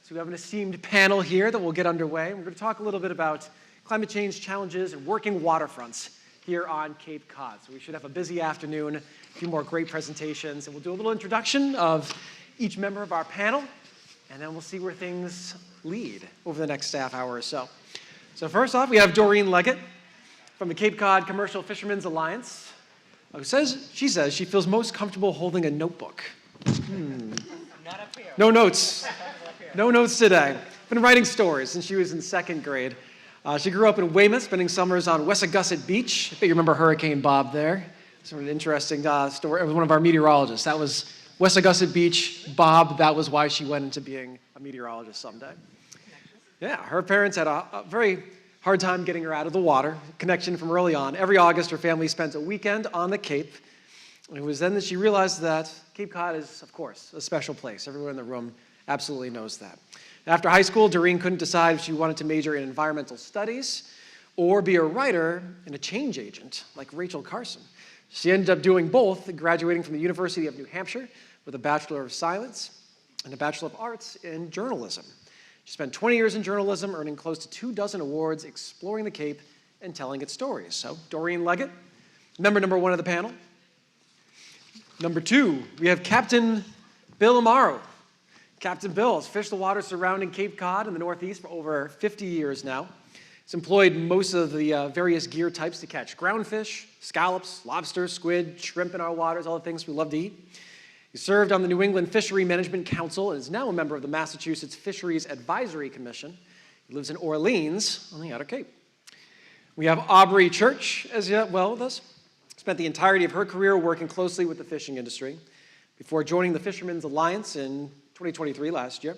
So we have an esteemed panel here that will get underway. We're going to talk a little bit about climate change challenges and working waterfronts here on Cape Cod. So we should have a busy afternoon, a few more great presentations, and we'll do a little introduction of each member of our panel, and then we'll see where things lead over the next half hour or so. So first off, we have Doreen Leggett from the Cape Cod Commercial Fishermen's Alliance, who says she feels most comfortable holding a notebook. Not up here. No notes. No notes today. Been writing stories since she was in second grade. She grew up in Weymouth, spending summers on Wessagusset Beach. I bet you remember Hurricane Bob there. Sort of an interesting story. It was one of our meteorologists. That was Wessagusset Beach. Bob, that was why she went into being a meteorologist someday. Yeah, her parents had a very hard time getting her out of the water. Connection from early on. Every August, her family spent a weekend on the Cape. It was then that she realized that Cape Cod is, of course, a special place. Everyone in the room absolutely knows that. After high school, Doreen couldn't decide if she wanted to major in environmental studies or be a writer and a change agent like Rachel Carson. She ended up doing both, graduating from the University of New Hampshire with a Bachelor of Science and a Bachelor of Arts in journalism. She spent 20 years in journalism, earning close to 24 awards, exploring the Cape and telling its stories. So, Doreen Leggett, member number one of the panel. Number two, we have Captain Bill Amaru. Captain Bill has fished the waters surrounding Cape Cod in the Northeast for over 50 years now. He's employed most of the various gear types to catch groundfish, scallops, lobsters, squid, shrimp in our waters, all the things we love to eat. He served on the New England Fishery Management Council and is now a member of the Massachusetts Fisheries Advisory Commission. He lives in Orleans on the Outer Cape. We have Aubrey Church as well with us. Spent the entirety of her career working closely with the fishing industry before joining the Fishermen's Alliance in 2023, last year.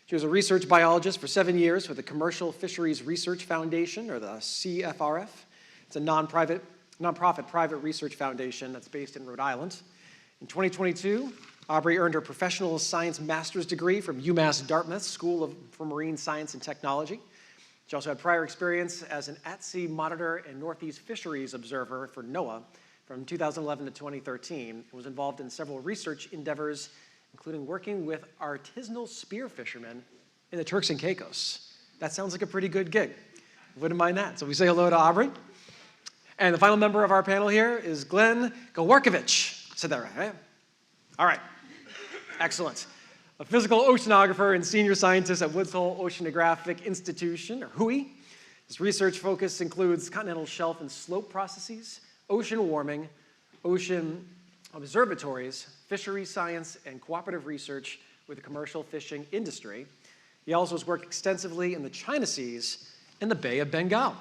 She was a research biologist for 7 years with the Commercial Fisheries Research Foundation, or the CFRF. It's a nonprofit private research foundation that's based in Rhode Island. In 2022, Aubrey earned her professional science master's degree from UMass Dartmouth School for Marine Science and Technology. She also had prior experience as an at-sea monitor and Northeast Fisheries observer for NOAA from 2011 to 2013, and was involved in several research endeavors, including working with artisanal spear fishermen in the Turks and Caicos. That sounds like a pretty good gig. Wouldn't mind that. So we say hello to Aubrey. And the final member of our panel here is Glen Gawarkiewicz. Said that right? All right. Excellent. A physical oceanographer and senior scientist at Woods Hole Oceanographic Institution, or WHOI. His research focus includes continental shelf and slope processes, ocean warming, ocean observatories, fisheries science, and cooperative research with the commercial fishing industry. He also has worked extensively in the China Seas and the Bay of Bengal.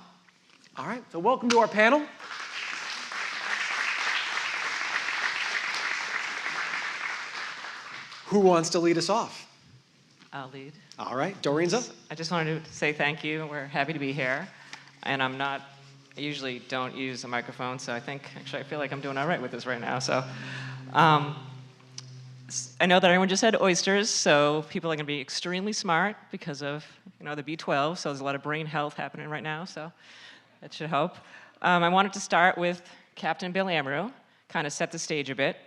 All right, so welcome to our panel. Who wants to lead us off? I'll lead. All right, Doreen's up. I just wanted to say thank you. We're happy to be here. And I usually don't use a microphone, so I feel like I'm doing all right with this right now. So I know that everyone just had oysters, so people are going to be extremely smart because of the B12, so there's a lot of brain health happening right now, so that should help. I wanted to start with Captain Bill Amaru, kind of set the stage a bit.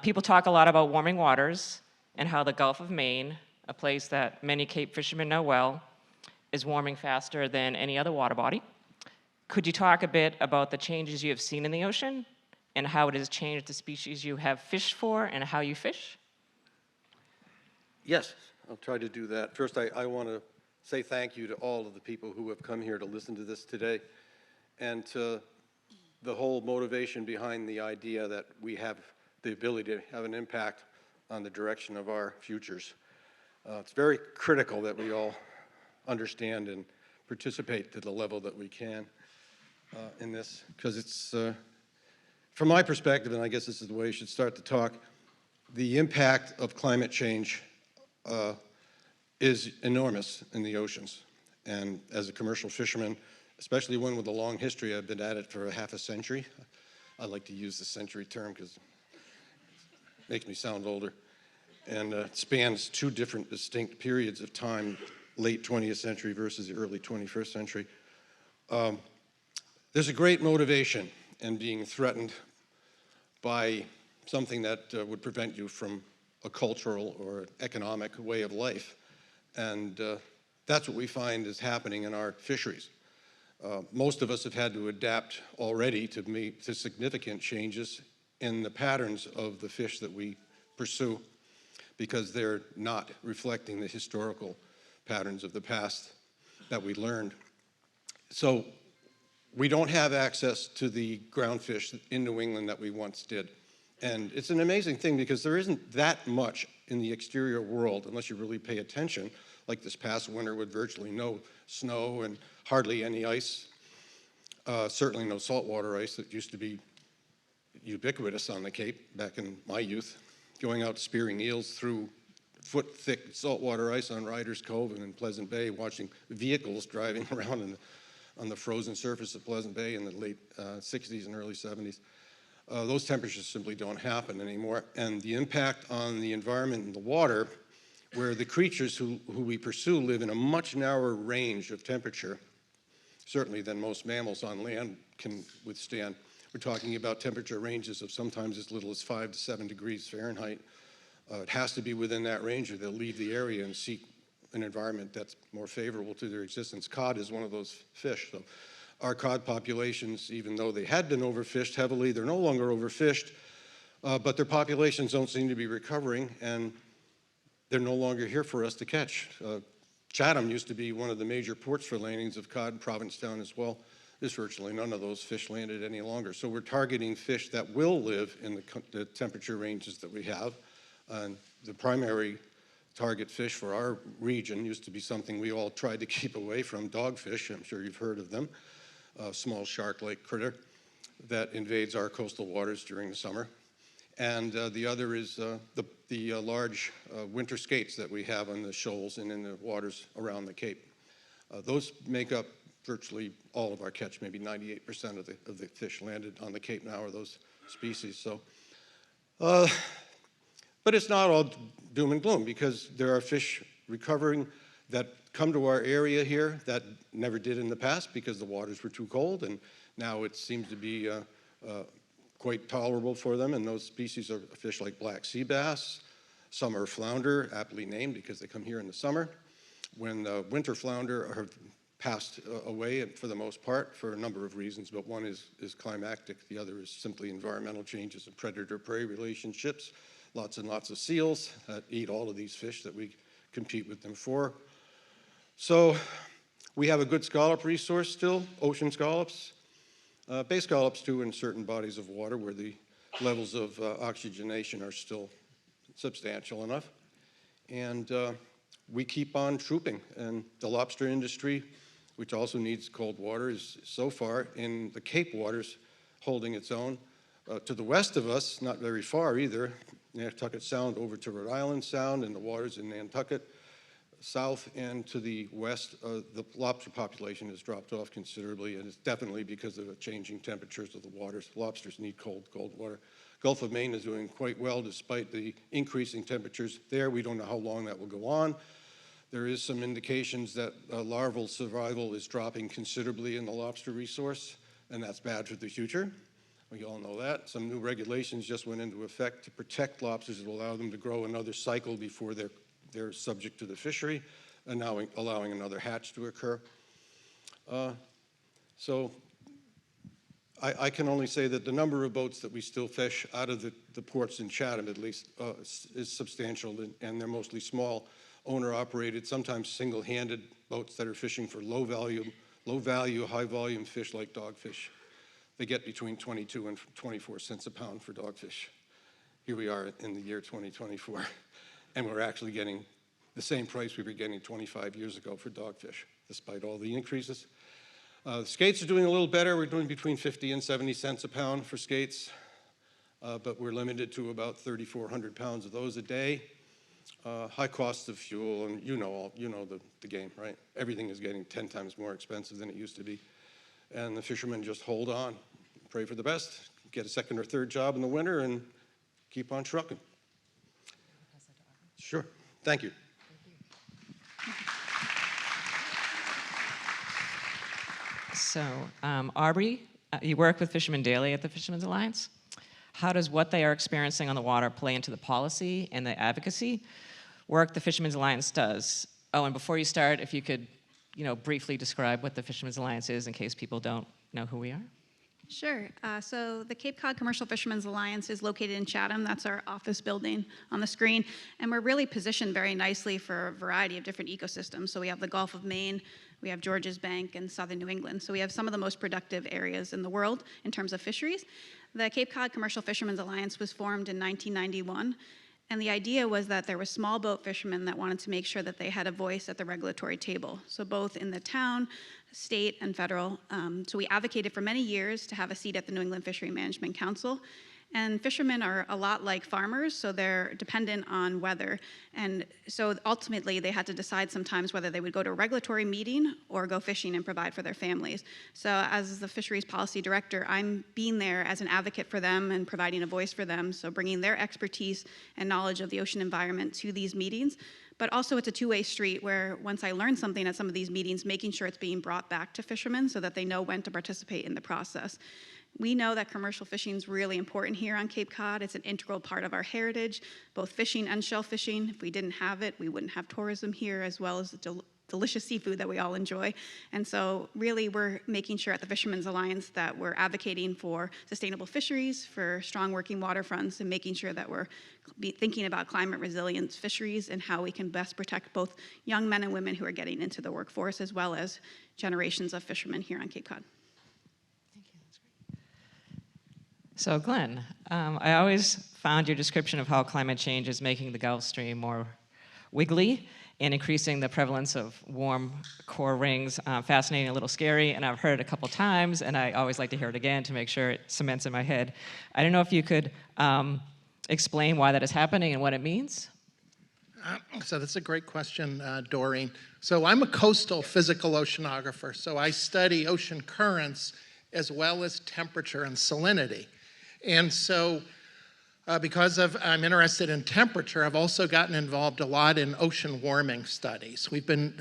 People talk a lot about warming waters and how the Gulf of Maine, a place that many Cape fishermen know well, is warming faster than any other water body. Could you talk a bit about the changes you have seen in the ocean and how it has changed the species you have fished for and how you fish? Yes, I'll try to do that. First, I want to say thank you to all of the people who have come here to listen to this today, and to the whole motivation behind the idea that we have the ability to have an impact on the direction of our futures. It's very critical that we all understand and participate to the level that we can in this, because it's, from my perspective, and I guess this is the way you should start to talk, the impact of climate change is enormous in the oceans. And as a commercial fisherman, especially one with a long history, I've been at it for half a century. I like to use the century term because it makes me sound older. And it spans two different distinct periods of time, late 20th century versus the early 21st century. There's a great motivation in being threatened by something that would prevent you from a cultural or economic way of life. And that's what we find is happening in our fisheries. Most of us have had to adapt already to significant changes in the patterns of the fish that we pursue because they're not reflecting the historical patterns of the past that we learned. So we don't have access to the ground fish in New England that we once did. And it's an amazing thing because there isn't that much in the exterior world unless you really pay attention, like this past winter with virtually no snow and hardly any ice. Certainly no saltwater ice that used to be ubiquitous on the Cape back in my youth. Going out spearing eels through foot-thick saltwater ice on Riders Cove and in Pleasant Bay, watching vehicles driving around on the frozen surface of Pleasant Bay in the late 60s and early 70s. Those temperatures simply don't happen anymore. And the impact on the environment and the water, where the creatures who we pursue live in a much narrower range of temperature, certainly than most mammals on land can withstand. We're talking about temperature ranges of sometimes as little as 5 to 7 degrees Fahrenheit. It has to be within that range or they'll leave the area and seek an environment that's more favorable to their existence. Cod is one of those fish. So our cod populations, even though they had been overfished heavily, they're no longer overfished, but their populations don't seem to be recovering, and they're no longer here for us to catch. Chatham used to be one of the major ports for landings of cod, Provincetown as well. There's virtually none of those fish landed any longer. So we're targeting fish that will live in the temperature ranges that we have. And the primary target fish for our region used to be something we all tried to keep away from, dogfish. I'm sure you've heard of them. A small shark-like critter that invades our coastal waters during the summer. And the other is the large winter skates that we have on the shoals and in the waters around the Cape. Those make up virtually all of our catch. Maybe 98% of the fish landed on the Cape now are those species. So, but it's not all doom and gloom because there are fish recovering that come to our area here that never did in the past because the waters were too cold, and now it seems to be quite tolerable for them, and those species are fish like black sea bass, summer flounder, aptly named because they come here in the summer. When winter flounder have passed away for the most part for a number of reasons, but one is climactic, the other is simply environmental changes and predator-prey relationships. Lots and lots of seals that eat all of these fish that we compete with them for. So we have a good scallop resource still, ocean scallops. Bay scallops too in certain bodies of water where the levels of oxygenation are still substantial enough. And we keep on trooping. And the lobster industry, which also needs cold water, is so far in the Cape waters holding its own. To the west of us, not very far either, Nantucket Sound over to Rhode Island Sound and the waters in Nantucket. South and to the west, the lobster population has dropped off considerably, and it's definitely because of the changing temperatures of the waters. Lobsters need cold water. Gulf of Maine is doing quite well despite the increasing temperatures there. We don't know how long that will go on. There is some indications that larval survival is dropping considerably in the lobster resource, and that's bad for the future. We all know that. Some new regulations just went into effect to protect lobsters that allow them to grow another cycle before they're subject to the fishery, and now allowing another hatch to occur. So I can only say that the number of boats that we still fish out of the ports in Chatham, at least, is substantial, and they're mostly small, owner-operated, sometimes single-handed boats that are fishing for low-value, high-volume fish like dogfish. They get between 22 and 24 cents a pound for dogfish. Here we are in the year 2024, and we're actually getting the same price we were getting 25 years ago for dogfish, despite all the increases. Skates are doing a little better. We're doing between 50 and 70 cents a pound for skates, but we're limited to about 3,400 pounds of those a day. High cost of fuel, and you know the game, right? Everything is getting 10 times more expensive than it used to be. And the fishermen just hold on, pray for the best, get a second or third job in the winter, and keep on trucking. Sure. Thank you. So, Aubrey, you work with Fishermen Daily at the Fishermen's Alliance. How does what they are experiencing on the water play into the policy and the advocacy work the Fishermen's Alliance does? Oh, and before you start, if you could, briefly describe what the Fishermen's Alliance is in case people don't know who we are. Sure. So the Cape Cod Commercial Fishermen's Alliance is located in Chatham. That's our office building on the screen. And we're really positioned very nicely for a variety of different ecosystems. So we have the Gulf of Maine, we have Georges Bank, and southern New England. So we have some of the most productive areas in the world in terms of fisheries. The Cape Cod Commercial Fishermen's Alliance was formed in 1991. And the idea was that there were small boat fishermen that wanted to make sure that they had a voice at the regulatory table. So both in the town, state, and federal. So we advocated for many years to have a seat at the New England Fishery Management Council. And fishermen are a lot like farmers, so they're dependent on weather. And so ultimately, they had to decide sometimes whether they would go to a regulatory meeting or go fishing and provide for their families. So as the fisheries policy director, I'm being there as an advocate for them and providing a voice for them, so bringing their expertise and knowledge of the ocean environment to these meetings. But also it's a two-way street where once I learn something at some of these meetings, making sure it's being brought back to fishermen so that they know when to participate in the process. We know that commercial fishing is really important here on Cape Cod. It's an integral part of our heritage, both fishing and shell fishing. If we didn't have it, we wouldn't have tourism here, as well as the delicious seafood that we all enjoy. And so really we're making sure at the Fishermen's Alliance that we're advocating for sustainable fisheries, for strong working waterfronts, and making sure that we're thinking about climate resilient fisheries and how we can best protect both young men and women who are getting into the workforce, as well as generations of fishermen here on Cape Cod. So Glen, I always found your description of how climate change is making the Gulf Stream more wiggly and increasing the prevalence of warm core rings fascinating, a little scary, and I've heard it a couple times, and I always like to hear it again to make sure it cements in my head. I don't know if you could explain why that is happening and what it means? So that's a great question, Doreen. So I'm a coastal physical oceanographer, so I study ocean currents as well as temperature and salinity. And so because I'm interested in temperature, I've also gotten involved a lot in ocean warming studies. We've been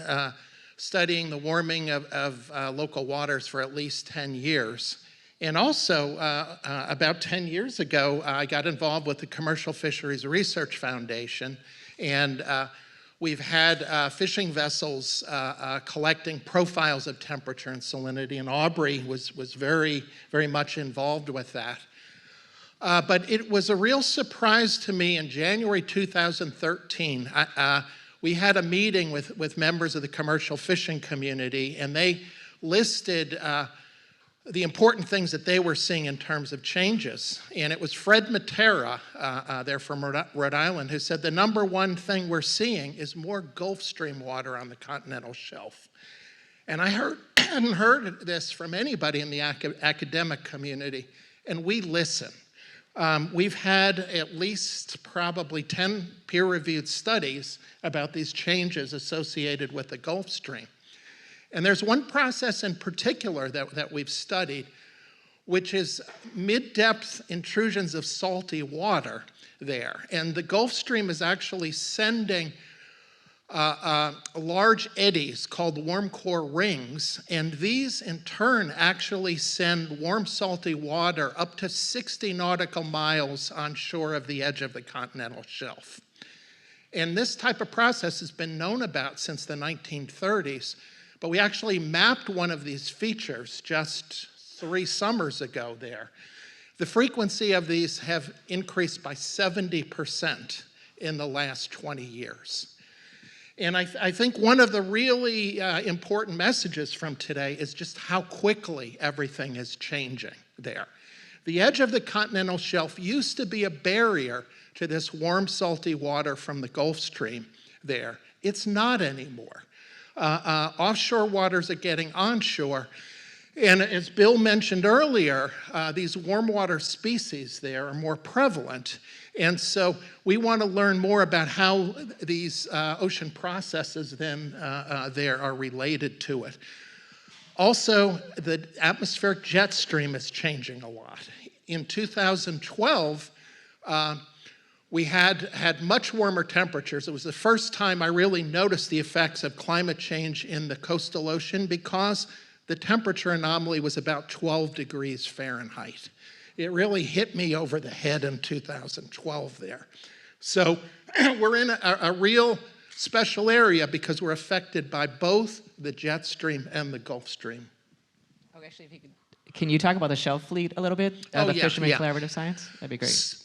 studying the warming of local waters for at least 10 years. And also, about 10 years ago, I got involved with the Commercial Fisheries Research Foundation, and we've had fishing vessels collecting profiles of temperature and salinity, and Aubrey was very, very much involved with that. But it was a real surprise to me in January 2013. We had a meeting with members of the commercial fishing community, and they listed the important things that they were seeing in terms of changes. And it was Fred Matera, there from Rhode Island, who said the number one thing we're seeing is more Gulf Stream water on the continental shelf. And I hadn't heard this from anybody in the academic community, and we listen. We've had at least probably 10 peer-reviewed studies about these changes associated with the Gulf Stream. And there's one process in particular that we've studied, which is mid-depth intrusions of salty water there. And the Gulf Stream is actually sending large eddies called warm core rings, and these in turn actually send warm salty water up to 60 nautical miles onshore of the edge of the continental shelf. And this type of process has been known about since the 1930s, but we actually mapped one of these features just 3 summers ago there. The frequency of these have increased by 70% in the last 20 years. And I think one of the really important messages from today is just how quickly everything is changing there. The edge of the continental shelf used to be a barrier to this warm, salty water from the Gulf Stream there. It's not anymore. Offshore waters are getting onshore. And as Bill mentioned earlier, these warm water species there are more prevalent. And so we want to learn more about how these ocean processes then there are related to it. Also, the atmospheric jet stream is changing a lot. In 2012, we had much warmer temperatures. It was the first time I really noticed the effects of climate change in the coastal ocean because the temperature anomaly was about 12 degrees Fahrenheit. It really hit me over the head in 2012 there. So we're in a real special area because we're affected by both the jet stream and the Gulf Stream. Oh, actually, if you could, can you talk about the Shell fleet a little bit? Oh, The yeah, Fishermen yeah. Collaborative Science? That'd be great.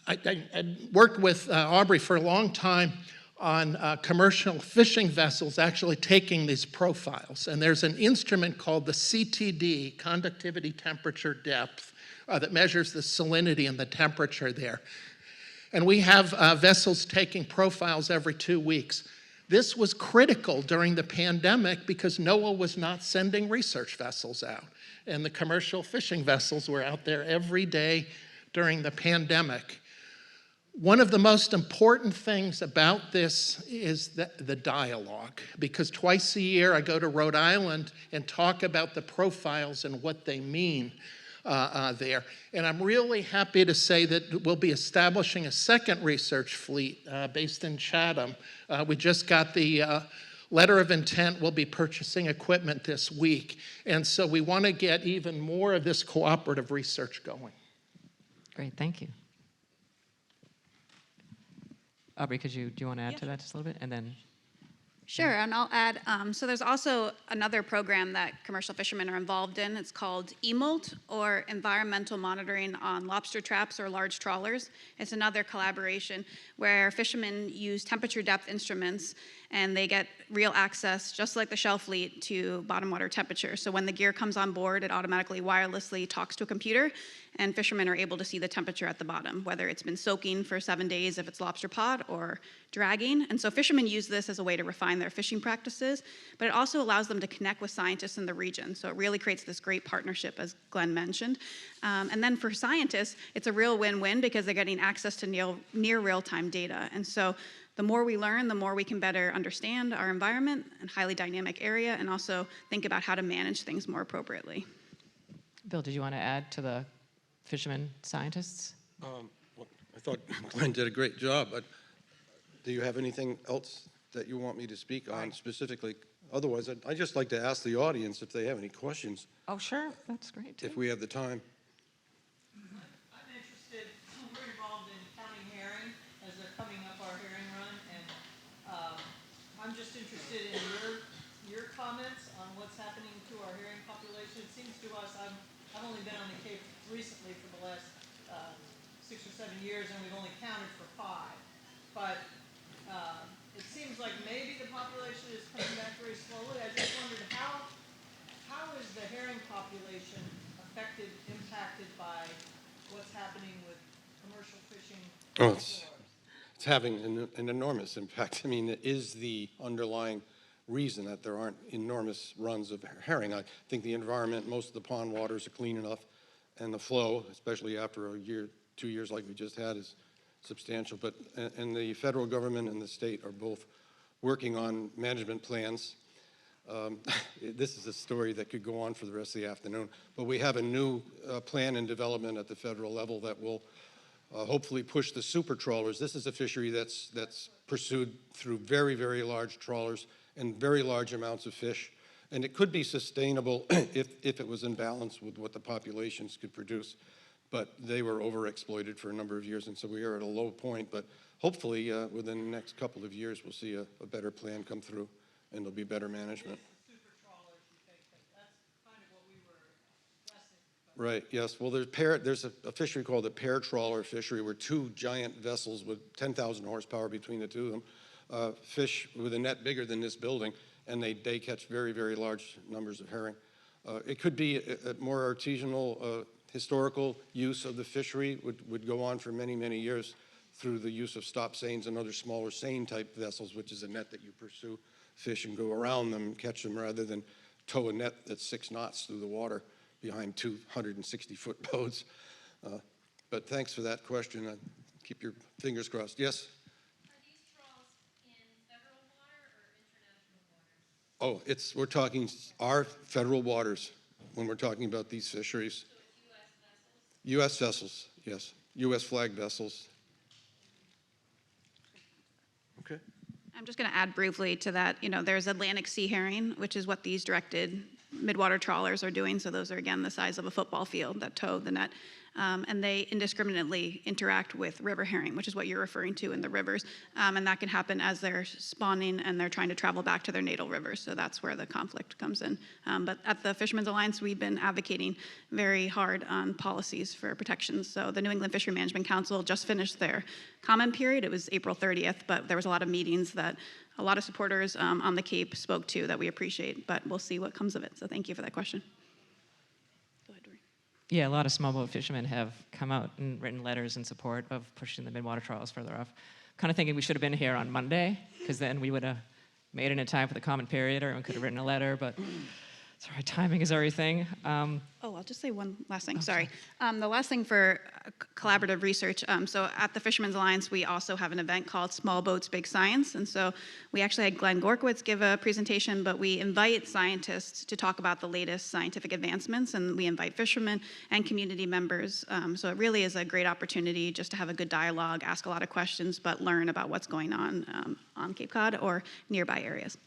I worked with Aubrey for a long time on commercial fishing vessels actually taking these profiles. And there's an instrument called the CTD, conductivity temperature depth, that measures the salinity and the temperature there. And we have vessels taking profiles every 2 weeks. This was critical during the pandemic because NOAA was not sending research vessels out. And the commercial fishing vessels were out there every day during the pandemic. One of the most important things about this is the dialogue, because twice a year I go to Rhode Island and talk about the profiles and what they mean there. And I'm really happy to say that we'll be establishing a second research fleet based in Chatham. We just got the letter of intent. We'll be purchasing equipment this week. And so we want to get even more of this cooperative research going. Great, thank you. Aubrey, do you want to add to that just a little bit? And then, Sure, and I'll add, so there's also another program that commercial fishermen are involved in. It's called EMOLT, or Environmental Monitoring on Lobster Traps or Large Trawlers. It's another collaboration where fishermen use temperature depth instruments and they get real access, just like the Shell fleet, to bottom water temperature. So when the gear comes on board, it automatically wirelessly talks to a computer, and fishermen are able to see the temperature at the bottom, whether it's been soaking for 7 days if it's lobster pot or dragging. And so fishermen use this as a way to refine their fishing practices, but it also allows them to connect with scientists in the region. So it really creates this great partnership, as Glen mentioned. And then for scientists, it's a real win-win because they're getting access to near real-time data. And so the more we learn, the more we can better understand our environment and highly dynamic area, and also think about how to manage things more appropriately. Bill, did you want to add to the fishermen scientists? Well, I thought Glenn did a great job, but do you have anything else that you want me to speak on specifically? Otherwise, I'd just like to ask the audience if they have any questions, Oh, sure, that's great too. if we have the time. I'm interested, we're involved in counting herring as they're coming up our herring run, and I'm just interested in your comments on what's happening to our herring population. It seems to us, I've only been on the Cape recently for the last 6 or 7 years, and we've only counted for 5. But it seems like maybe the population is coming back very slowly. I just wondered how is the herring population affected, impacted by what's happening with commercial fishing? Oh, it's having an enormous impact. I mean, it is the underlying reason that there aren't enormous runs of herring. I think the environment, most of the pond waters are clean enough, and the flow, especially after a year, 2 years like we just had, is substantial. But and the federal government and the state are both working on management plans. This is a story that could go on for the rest of the afternoon, but we have a new plan in development at the federal level that will hopefully push the super trawlers. This is a fishery that's pursued through very, very large trawlers and very large amounts of fish. And it could be sustainable if it was in balance with what the populations could produce. But they were overexploited for a number of years, and so we are at a low point. But hopefully, within the next couple of years, we'll see a better plan come through, and there'll be better management. Super trawlers, you think, that's kind of what we were guessing. Right, yes. Well, there's a fishery called the pear trawler fishery, where 2 giant vessels with 10,000 horsepower between the 2 of them fish with a net bigger than this building, and they catch very, very large numbers of herring. It could be a more artisanal, historical use of the fishery would go on for many, many years through the use of stop seines and other smaller seine-type vessels, which is a net that you pursue fish and go around them and catch them rather than tow a net that's 6 knots through the water behind 260-foot boats. But thanks for that question. Keep your fingers crossed. Yes? Are these trawls in federal water or international waters? Oh, we're talking our federal waters when we're talking about these fisheries. So it's U.S. U.S. vessels? vessels, yes. U.S. flag vessels. Okay. I'm just going to add briefly to that. There's Atlantic sea herring, which is what these directed midwater trawlers are doing. So those are, again, the size of a football field that tow the net. and they indiscriminately interact with river herring, which is what you're referring to in the rivers. And that can happen as they're spawning and they're trying to travel back to their natal rivers. So that's where the conflict comes in. But at the Fishermen's Alliance, we've been advocating very hard on policies for protections. So the New England Fishery Management Council just finished their comment period. It was April 30th, but there was a lot of meetings that a lot of supporters on the Cape spoke to that we appreciate, but we'll see what comes of it. So thank you for that question. Go ahead, Doreen. Yeah, a lot of smallboat fishermen have come out and written letters in support of pushing the midwater trawls further off. Kind of thinking we should have been here on Monday, because then we would have made it in time for the comment period, or everyone could have written a letter, but sorry, timing is everything. I'll just say one last thing, sorry. The last thing for collaborative research, so at the Fishermen's Alliance, we also have an event called Small Boats, Big Science, and so we actually had Glen Gawarkiewicz give a presentation, but we invite scientists to talk about the latest scientific advancements, and we invite fishermen and community members, so it really is a great opportunity just to have a good dialogue, ask a lot of questions, but learn about what's going on Cape Cod or nearby areas.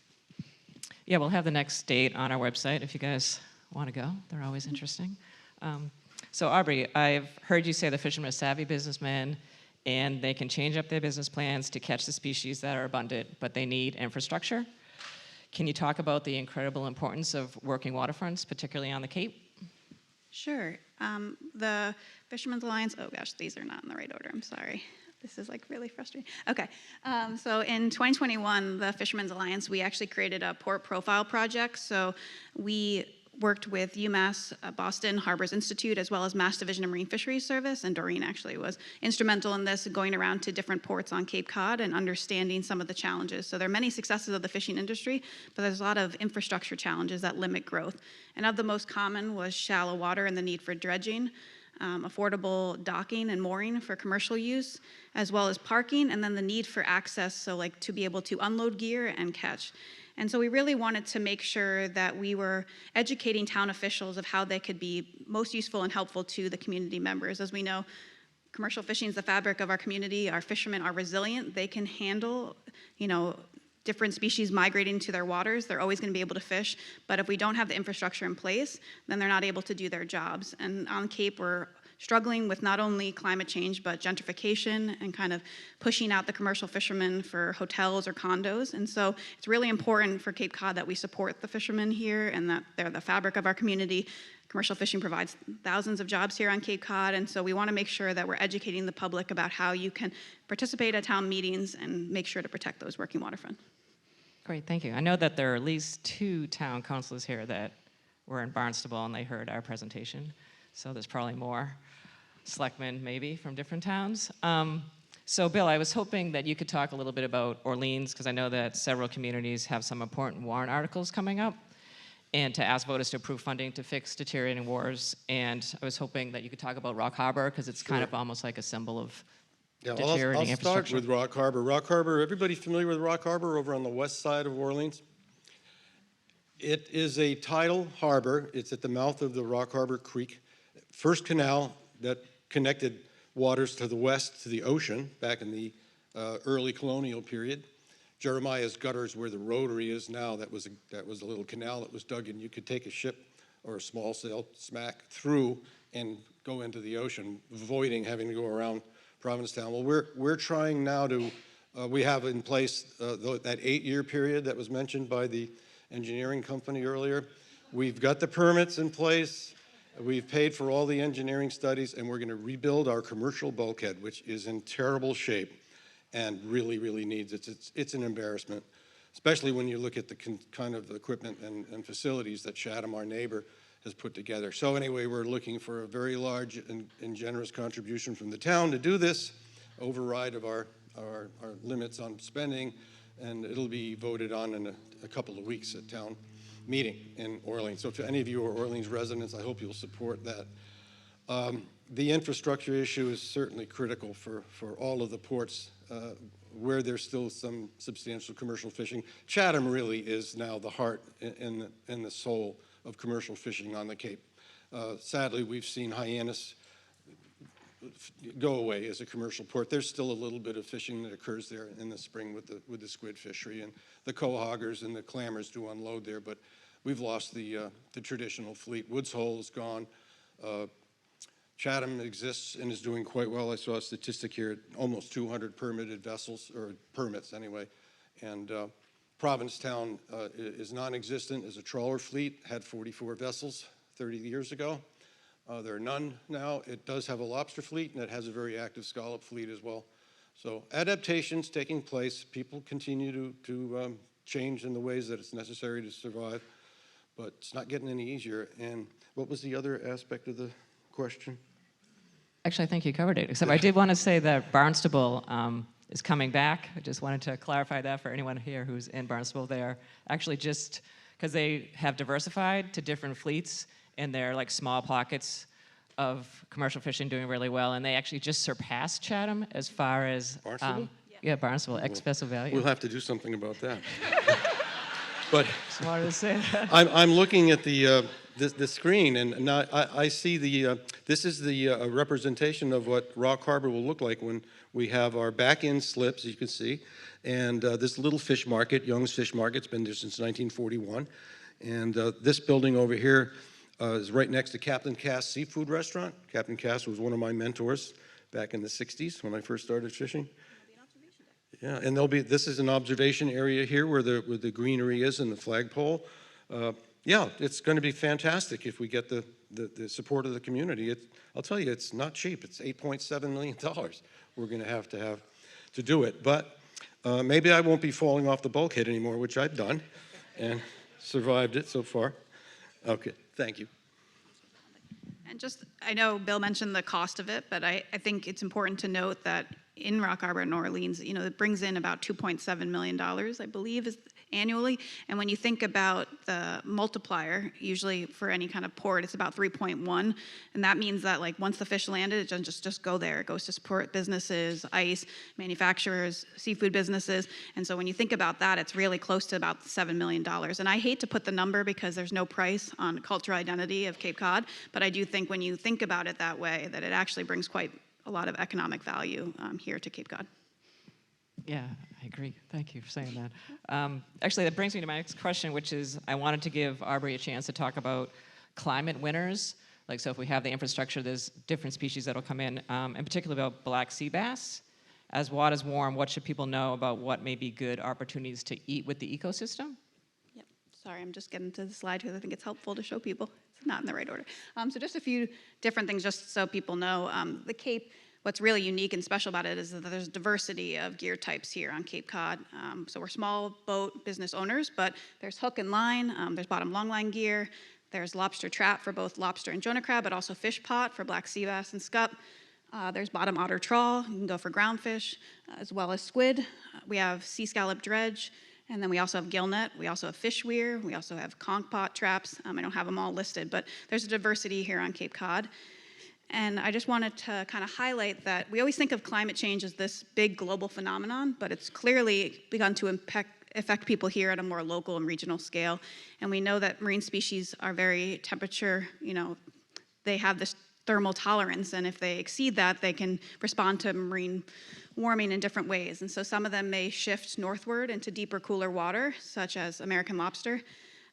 Yeah, we'll have the next date on our website if you guys want to go. They're always interesting. So Aubrey, I've heard you say the fishermen are savvy businessmen and they can change up their business plans to catch the species that are abundant, but they need infrastructure. Can you talk about the incredible importance of working waterfronts, particularly on the Cape? Sure. The Fishermen's Alliance, oh gosh, these are not in the right order, I'm sorry. This is like really frustrating. Okay, so in 2021, the Fishermen's Alliance, we actually created a port profile project. So we worked with UMass Boston Harbors Institute, as well as Mass Division of Marine Fisheries Service, and Doreen actually was instrumental in this, going around to different ports on Cape Cod and understanding some of the challenges. So there are many successes of the fishing industry, but there's a lot of infrastructure challenges that limit growth. And of the most common was shallow water and the need for dredging, affordable docking and mooring for commercial use, as well as parking, and then the need for access, so like to be able to unload gear and catch. And so we really wanted to make sure that we were educating town officials of how they could be most useful and helpful to the community members. As we know, commercial fishing is the fabric of our community. Our fishermen are resilient. They can handle, different species migrating to their waters. They're always going to be able to fish, but if we don't have the infrastructure in place, then they're not able to do their jobs. And on Cape, we're struggling with not only climate change, but gentrification and kind of pushing out the commercial fishermen for hotels or condos. And so it's really important for Cape Cod that we support the fishermen here and that they're the fabric of our community. Commercial fishing provides thousands of jobs here on Cape Cod, and so we want to make sure that we're educating the public about how you can participate at town meetings and make sure to protect those working waterfront. Great, thank you. I know that there are at least 2 town councilors here that were in Barnstable and they heard our presentation, so there's probably more selectmen maybe from different towns. So Bill, I was hoping that you could talk a little bit about Orleans, because I know that several communities have some important warrant articles coming up, and to ask voters to approve funding to fix deteriorating wharves. And I was hoping that you could talk about Rock Harbor, because it's kind of almost like a symbol of deteriorating I'll infrastructure. start with Rock Harbor. Rock Harbor, everybody familiar with Rock Harbor over on the west side of Orleans? It is a tidal harbor. It's at the mouth of the Rock Harbor Creek, first canal that connected waters to the west to the ocean back in the early colonial period. Jeremiah's Gutters, where the rotary is now, that was a little canal that was dug in. You could take a ship or a small sail smack through and go into the ocean, avoiding having to go around Provincetown. Well, we're trying now to, we have in place that 8-year period that was mentioned by the engineering company earlier. We've got the permits in place. We've paid for all the engineering studies, and we're going to rebuild our commercial bulkhead, which is in terrible shape and really, really needs it. It's an embarrassment, especially when you look at the kind of equipment and facilities that Chatham, our neighbor, has put together. So anyway, we're looking for a very large and generous contribution from the town to do this, override of our limits on spending, and it'll be voted on in a couple of weeks at town meeting in Orleans. So if any of you are Orleans residents, I hope you'll support that. The infrastructure issue is certainly critical for all of the ports where there's still some substantial commercial fishing. Chatham really is now the heart and the soul of commercial fishing on the Cape. Sadly, we've seen Hyannis go away as a commercial port. There's still a little bit of fishing that occurs there in the spring with the squid fishery, and the quahoggers and the clammers do unload there, but we've lost the traditional fleet. Woods Hole is gone. Chatham exists and is doing quite well. I saw a statistic here, almost 200 permitted vessels, or permits anyway. And Provincetown is non-existent as a trawler fleet, had 44 vessels 30 years ago. There are none now. It does have a lobster fleet, and it has a very active scallop fleet as well. So adaptations taking place. People continue to change in the ways that it's necessary to survive, but it's not getting any easier. And what was the other aspect of the question? Actually, I think you covered it, except I did want to say that Barnstable is coming back. I just wanted to clarify that for anyone here who's in Barnstable. They are actually just, because they have diversified to different fleets, and they're like small pockets of commercial fishing doing really well, and they actually just surpassed Chatham as far as Barnstable? Yeah, Barnstable, ex-vessel value. We'll have to do something about that. But Just wanted to say that. I'm looking at the screen, and now I see this is the representation of what Rock Harbor will look like when we have our back-end slips, as you can see, and this little fish market, Young's Fish Market's been there since 1941, and this building over here is right next to Captain Cass Seafood Restaurant. Captain Cass was one of my mentors back in the 60s when I first started fishing. Yeah, and this is an observation area here where the greenery is and the flagpole. Yeah, it's going to be fantastic if we get the support of the community. I'll tell you, it's not cheap. It's $8.7 million we're going to have to do it. But maybe I won't be falling off the bulkhead anymore, which I've done and survived it so far. Okay, thank you. And just, I know Bill mentioned the cost of it, but I think it's important to note that in Rock Harbor and New Orleans, it brings in about $2.7 million, I believe, is annually. And when you think about the multiplier, usually for any kind of port, it's about 3.1. And that means that like once the fish landed, it doesn't just go there. It goes to support businesses, ice, manufacturers, seafood businesses. And so when you think about that, it's really close to about $7 million. And I hate to put the number because there's no price on cultural identity of Cape Cod, but I do think when you think about it that way, that it actually brings quite a lot of economic value here to Cape Cod. Yeah, I agree. Thank you for saying that. Actually, that brings me to my next question, which is I wanted to give Aubrey a chance to talk about climate winners. Like, so if we have the infrastructure, there's different species that'll come in particular about black sea bass. As water's warm, what should people know about what may be good opportunities to eat with the ecosystem? Yep. Sorry, I'm just getting to the slide because I think it's helpful to show people. It's not in the right order. So just a few different things just so people know. The Cape, what's really unique and special about it is that there's diversity of gear types here on Cape Cod. So we're small boat business owners, but there's hook and line, there's bottom longline gear, there's lobster trap for both lobster and jonah crab, but also fish pot for black sea bass and scup. There's bottom otter trawl, you can go for ground fish, as well as squid. We have sea scallop dredge, and then we also have gillnet. We also have fish weir. We also have conch pot traps. I don't have them all listed, but there's a diversity here on Cape Cod. And I just wanted to kind of highlight that we always think of climate change as this big global phenomenon, but it's clearly begun to affect people here at a more local and regional scale. And we know that marine species are very temperature, they have this thermal tolerance, and if they exceed that, they can respond to marine warming in different ways. And so some of them may shift northward into deeper, cooler water, such as American lobster.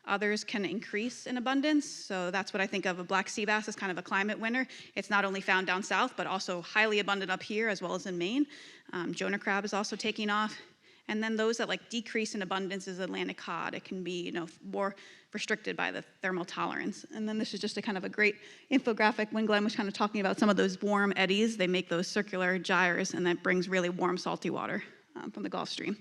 Others can increase in abundance. So that's what I think of a black sea bass as kind of a climate winner. It's not only found down south, but also highly abundant up here as well as in Maine. Jonah crab is also taking off. And then those that decrease in abundance is Atlantic cod. It can be, more restricted by the thermal tolerance. And then this is just a kind of a great infographic when Glen was kind of talking about some of those warm eddies. They make those circular gyres, and that brings really warm, salty water from the Gulf Stream.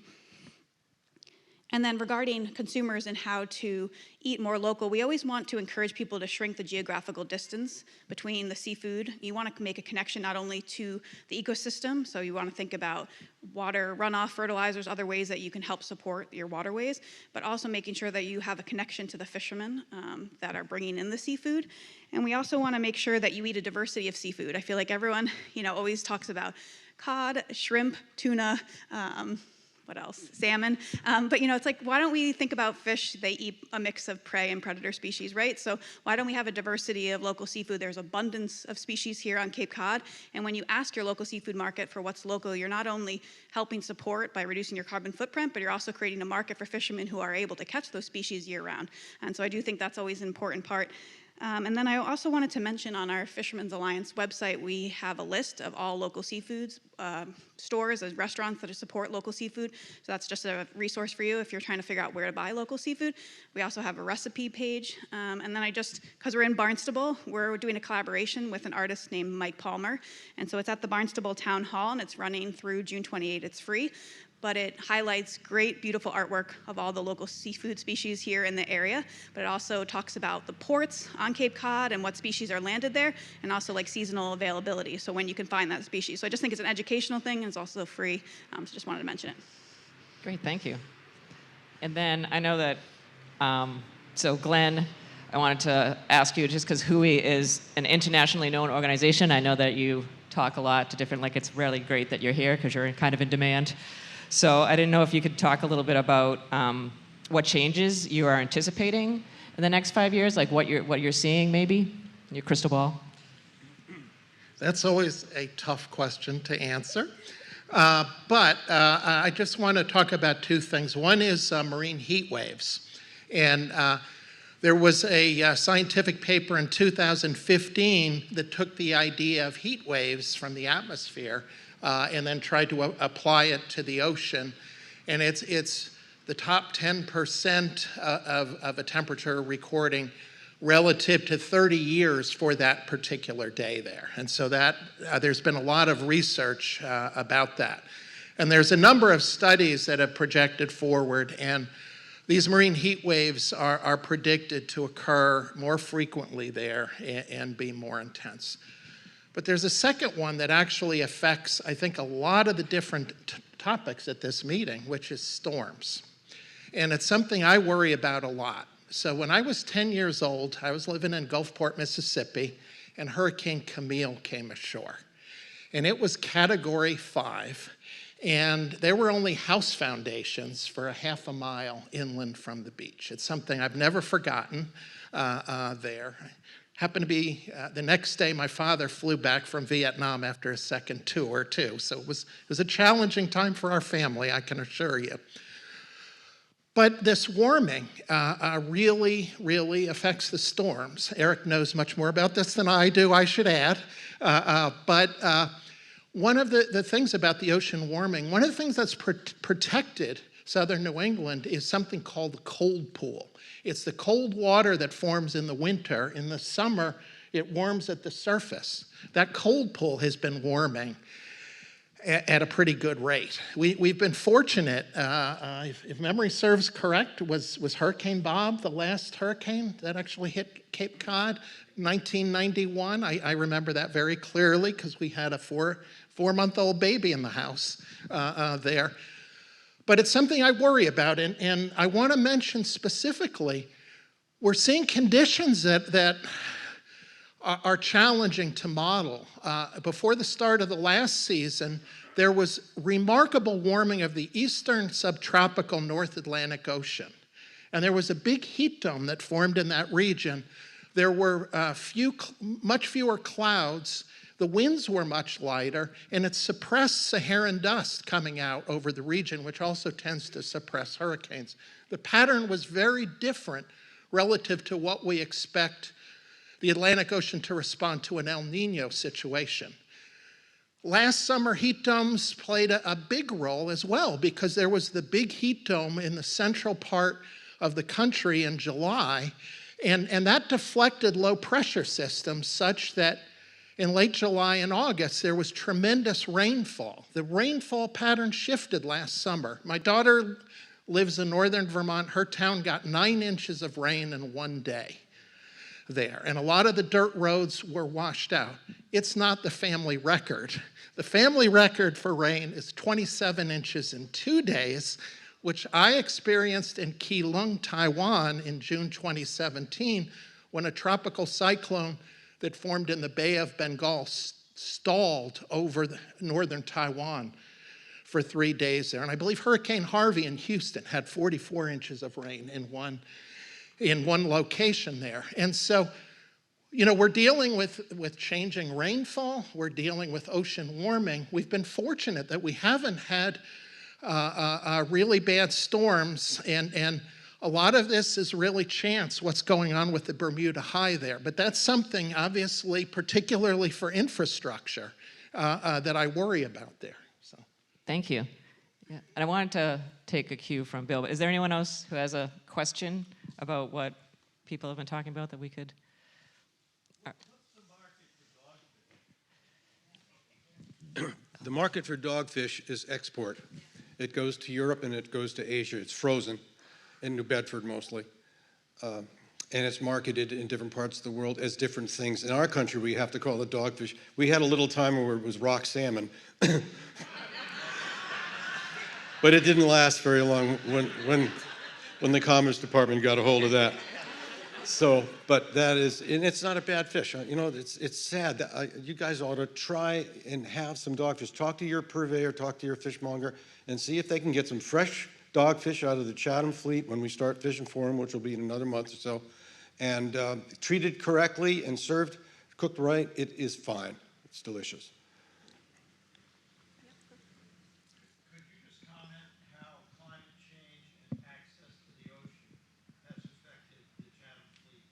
And then regarding consumers and how to eat more local, we always want to encourage people to shrink the geographical distance between the seafood. You want to make a connection not only to the ecosystem, so you want to think about water runoff, fertilizers, other ways that you can help support your waterways, but also making sure that you have a connection to the fishermen that are bringing in the seafood. And we also want to make sure that you eat a diversity of seafood. I feel like everyone, always talks about cod, shrimp, tuna, what else? Salmon. But it's like, why don't we think about fish? They eat a mix of prey and predator species, right? So why don't we have a diversity of local seafood? There's abundance of species here on Cape Cod. And when you ask your local seafood market for what's local, you're not only helping support by reducing your carbon footprint, but you're also creating a market for fishermen who are able to catch those species year round. And so I do think that's always an important part. And then I also wanted to mention on our Fishermen's Alliance website, we have a list of all local seafoods stores and restaurants that support local seafood. So that's just a resource for you if you're trying to figure out where to buy local seafood. We also have a recipe page. And then because we're in Barnstable, we're doing a collaboration with an artist named Mike Palmer. And so it's at the Barnstable Town Hall, and it's running through June 28th. It's free. But it highlights great, beautiful artwork of all the local seafood species here in the area. But it also talks about the ports on Cape Cod and what species are landed there, and also like seasonal availability, so when you can find that species. So I just think it's an educational thing, and it's also free, so just wanted to mention it. Great, thank you. And then I know that, so Glen, I wanted to ask you, just because WHOI is an internationally known organization, I know that you talk a lot to different, like it's really great that you're here because you're kind of in demand. So I didn't know if you could talk a little bit about what changes you are anticipating in the next 5 years, like what you're seeing maybe in your crystal ball. That's always a tough question to answer. But I just want to talk about two things. One is marine heat waves. And there was a scientific paper in 2015 that took the idea of heat waves from the atmosphere and then tried to apply it to the ocean. And it's the top 10% of a temperature recording relative to 30 years for that particular day there. And so that there's been a lot of research about that. And there's a number of studies that have projected forward, and these marine heat waves are predicted to occur more frequently there and be more intense. But there's a second one that actually affects, I think, a lot of the different topics at this meeting, which is storms. And it's something I worry about a lot. So when I was 10 years old, I was living in Gulfport, Mississippi, and Hurricane Camille came ashore. And it was Category 5, and there were only house foundations for a half a mile inland from the beach. It's something I've never forgotten there. Happened to be the next day, my father flew back from Vietnam after a second tour, too. So it was a challenging time for our family, I can assure you. But this warming really, really affects the storms. Eric knows much more about this than I do, I should add. But one of the things about the ocean warming, one of the things that's protected southern New England is something called the cold pool. It's the cold water that forms in the winter. In the summer, it warms at the surface. That cold pool has been warming at a pretty good rate. We've been fortunate, if memory serves correct, was Hurricane Bob the last hurricane that actually hit Cape Cod, 1991. I remember that very clearly because we had a four-month-old baby in the house there. But it's something I worry about, and I want to mention specifically, we're seeing conditions that are challenging to model. Before the start of the last season, there was remarkable warming of the eastern subtropical North Atlantic Ocean. And there was a big heat dome that formed in that region. There were much fewer clouds. The winds were much lighter, and it suppressed Saharan dust coming out over the region, which also tends to suppress hurricanes. The pattern was very different relative to what we expect the Atlantic Ocean to respond to an El Nino situation. Last summer, heat domes played a big role as well because there was the big heat dome in the central part of the country in July, and that deflected low pressure systems such that in late July and August, there was tremendous rainfall. The rainfall pattern shifted last summer. My daughter lives in northern Vermont. Her town got 9 inches of rain in one day there, and a lot of the dirt roads were washed out. It's not the family record. The family record for rain is 27 inches in 2 days, which I experienced in Keelung, Taiwan in June 2017, when a tropical cyclone that formed in the Bay of Bengal stalled over northern Taiwan for 3 days there. And I believe Hurricane Harvey in Houston had 44 inches of rain in one location there. And so, you know, we're dealing with changing rainfall. We're dealing with ocean warming. We've been fortunate that we haven't had really bad storms. And A lot of this is really chance, what's going on with the Bermuda High there. But that's something, obviously, particularly for infrastructure, that I worry about there. So. Thank you. Yeah. And I wanted to take a cue from Bill, but is there anyone else who has a question about what people have been talking about that we could? The market for dogfish is export. It goes to Europe and it goes to Asia. It's frozen in New Bedford mostly. And it's marketed in different parts of the world as different things. In our country, we have to call it dogfish. We had a little time where it was rock salmon. But it didn't last very long when the Commerce Department got a hold of that. So, but that is, and it's not a bad fish. You know, it's sad. That, you guys ought to try and have some dogfish. Talk to your purveyor, talk to your fishmonger, and see if they can get some fresh dogfish out of the Chatham fleet when we start fishing for them, which will be in another month or so. And treated correctly and served, cooked right, it is fine. It's delicious. Could you just comment how climate change and access to the ocean has affected the Chatham fleet?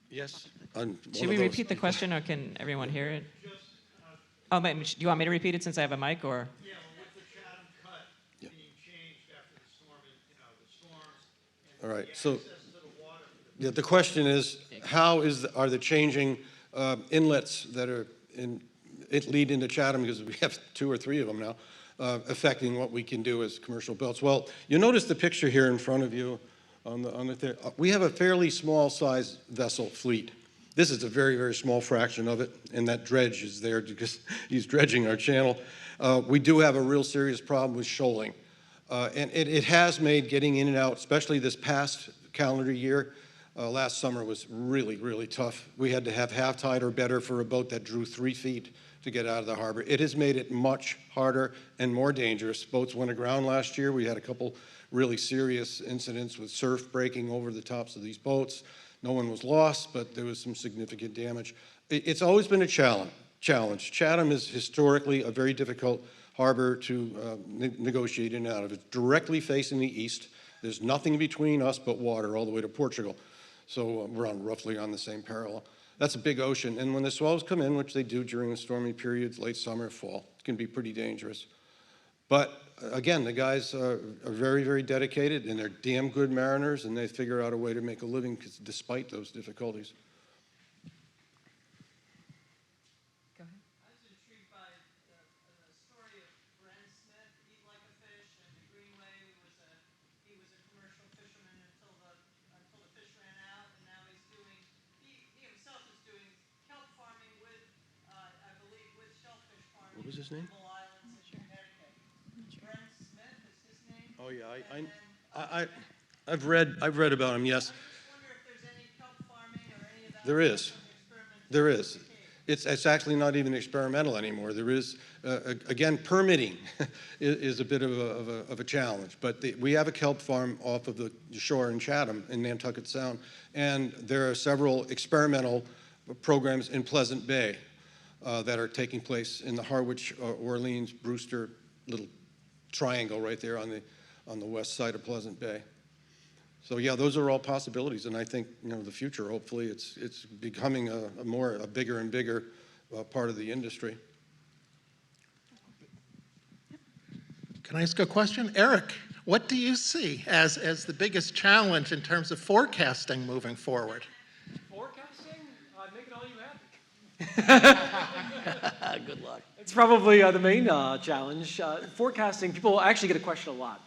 Yes. Should we repeat the question, or can everyone hear it? Oh, do you want me to repeat it since I have a mic, or? Yeah, well, with the Chatham cut being changed after the storm, the storms, and All right. the So, access to the water for the yeah, the question is, how are the changing inlets that are lead into Chatham, because we have 2 or 3 of them now, affecting what we can do as commercial boats? Well, you notice the picture here in front of you. We have a fairly small size vessel fleet. This is a very, very small fraction of it, and that dredge is there because he's dredging our channel. We do have a real serious problem with shoaling. And it has made getting in and out, especially this past calendar year, last summer was really, really tough. We had to have half tide or better for a boat that drew 3 feet to get out of the harbor. It has made it much harder and more dangerous. Boats went aground last year. We had a couple really serious incidents with surf breaking over the tops of these boats. No one was lost, but there was some significant damage. It's always been a challenge. Chatham is historically a very difficult harbor to negotiate in and out of. It's directly facing the east. There's nothing between us but water all the way to Portugal. So we're roughly on the same parallel. That's a big ocean. And when the swells come in, which they do during the stormy periods, late summer, fall, it can be pretty dangerous. But again, the guys are very, very dedicated, and they're damn good mariners, and they figure out a way to make a living despite those difficulties. Go ahead. I was intrigued by the story of Glen Smith, Eat Like a Fish, and the Greenway he was a commercial fisherman until the fish ran out, and now he himself is doing kelp farming with, I believe, with shellfish farming. What was his name? Little islands in Connecticut. Glen Smith is his name. Oh yeah, I've read about him. Yes, I just wonder if there's any kelp farming or any of that. there is. Experimentation There with is. the Cape. It's actually not even experimental anymore. There is, again, permitting is a bit of a challenge. But we have a kelp farm off of the shore in Chatham in Nantucket Sound, and there are several experimental programs in Pleasant Bay that are taking place in the Harwich, Orleans, Brewster little triangle right there on the west side of Pleasant Bay. So yeah, those are all possibilities, and I think the future. Hopefully, it's becoming a bigger and bigger part of the industry. Can I ask a question? Eric, what do you see as the biggest challenge in terms of forecasting moving forward? Forecasting? Make it all you happy. Good luck. It's probably the main challenge. Forecasting, people actually get a question a lot.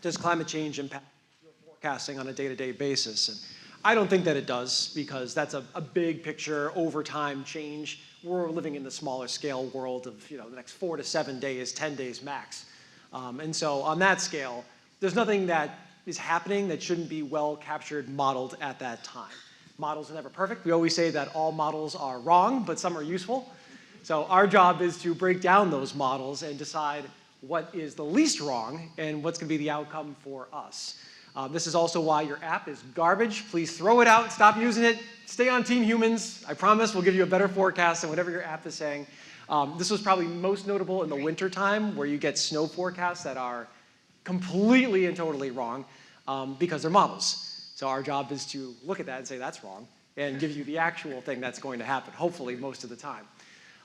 Does climate change impact your forecasting on a day-to-day basis? And I don't think that it does, because that's a big picture over time change. We're living in the smaller scale world of the next 4 to 7 days, 10 days max. And so on that scale, there's nothing that is happening that shouldn't be well captured, modeled at that time. Models are never perfect. We always say that all models are wrong, but some are useful. So our job is to break down those models and decide what is the least wrong and what's going to be the outcome for us. This is also why your app is garbage. Please throw it out, stop using it, stay on Team Humans. I promise we'll give you a better forecast than whatever your app is saying. This was probably most notable in the winter time, where you get snow forecasts that are completely and totally wrong. because they're models. So our job is to look at that and say that's wrong and give you the actual thing that's going to happen, hopefully most of the time.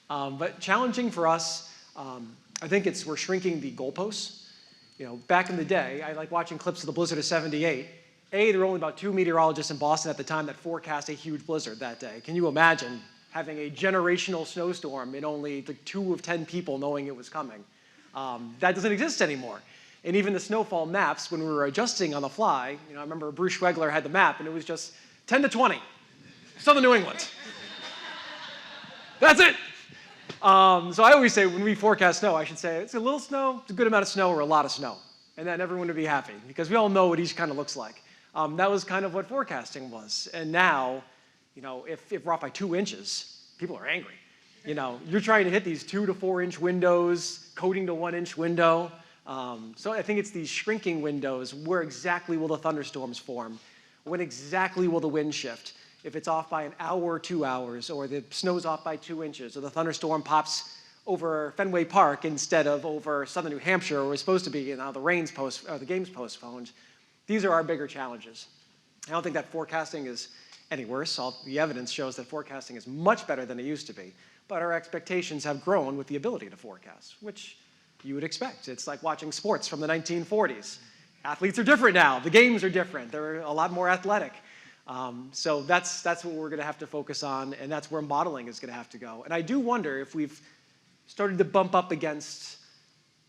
But challenging for us, I think we're shrinking the goalposts. You know, back in the day, I like watching clips of the blizzard of '78. There were only about 2 meteorologists in Boston at the time that forecast a huge blizzard that day. Can you imagine having a generational snowstorm and only like 2 of 10 people knowing it was coming? That doesn't exist anymore. And even the snowfall maps, when we were adjusting on the fly, you know, I remember Bruce Schwegler had the map, and it was just 10 to 20, southern New England. That's it. So I always say when we forecast snow, I should say it's a little snow, it's a good amount of snow, or a lot of snow. And then everyone would be happy, because we all know what each kind of looks like. That was kind of what forecasting was. And now, you know, if we're off by 2 inches, people are angry. You know, you're trying to hit these 2 to 4 inch windows, coding to 1 inch window. So I think it's these shrinking windows. Where exactly will the thunderstorms form? When exactly will the wind shift? If it's off by an hour or 2 hours, or the snow's off by 2 inches, or the thunderstorm pops over Fenway Park instead of over southern New Hampshire, where it was supposed to be, and now the game's postponed. These are our bigger challenges. I don't think that forecasting is any worse. All the evidence shows that forecasting is much better than it used to be. But our expectations have grown with the ability to forecast, which you would expect. It's like watching sports from the 1940s. Athletes are different now. The games are different. They're a lot more athletic. So that's what we're going to have to focus on, and that's where modeling is going to have to go. And I do wonder if we've started to bump up against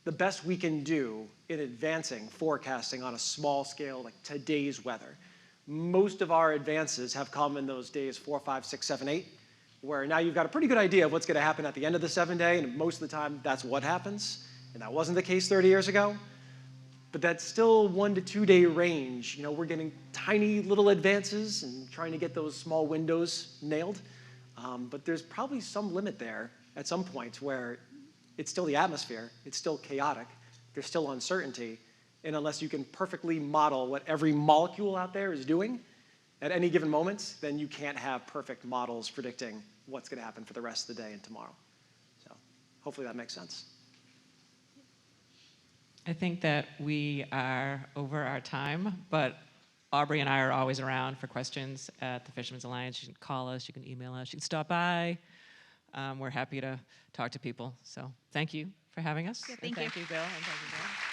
the best we can do in advancing forecasting on a small scale, like today's weather. Most of our advances have come in those days 4, 5, 6, 7, 8, where now you've got a pretty good idea of what's going to happen at the end of the 7-day, and most of the time that's what happens. And that wasn't the case 30 years ago. But that's still 1 to 2 day range. You know, we're getting tiny little advances and trying to get those small windows nailed. But there's probably some limit there at some point where it's still the atmosphere, it's still chaotic, there's still uncertainty. And unless you can perfectly model what every molecule out there is doing at any given moment, then you can't have perfect models predicting what's going to happen for the rest of the day and tomorrow. So hopefully that makes sense. I think that we are over our time, but Aubrey and I are always around for questions at the Fishermen's Alliance. You can call us, you can email us, you can stop by. We're happy to talk to people. So thank you for having us. Yeah, thank and you. Thank you, Bill, and thank you, Bill.